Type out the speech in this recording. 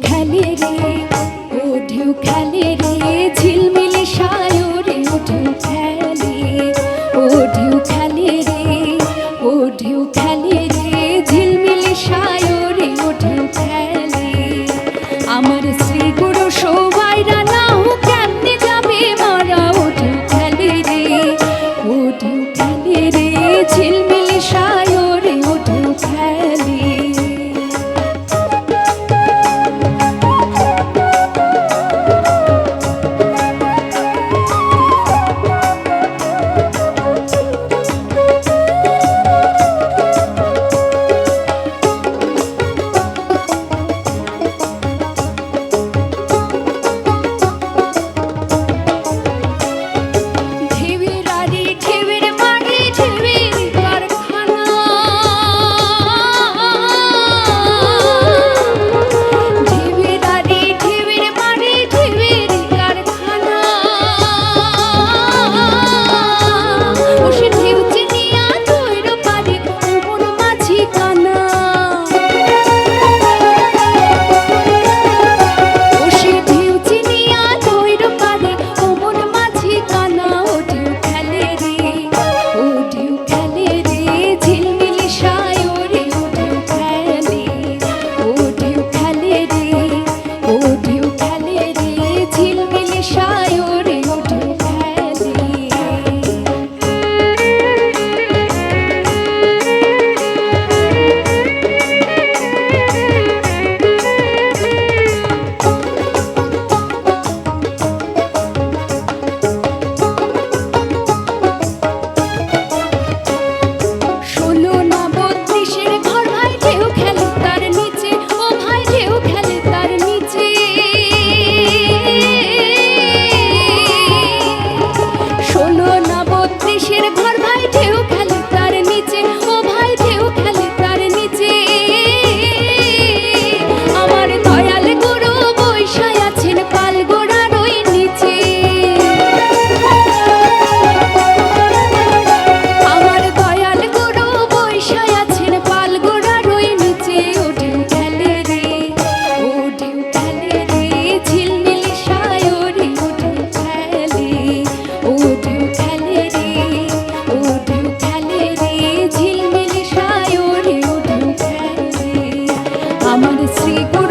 খেলে রে, ও ঢেউ খেলে রে, ঝিলমিলি সায়রে ও ঢেউ খেলে, ও ঢেউ খেলে রে, ও ঢেউ খেলে রে, ঝিলমিলি সায়রে ও ঢেউ খেলে। আমার শ্রী গুরু সবাইরা নাও কেমনে যাবে মারা, ও ঢেউ খেলে রে, ও ঢেউ খেলে রে, ঝিলমিলি সায়রে ও ঢেউ খেলে। আমার শ্রী গুরু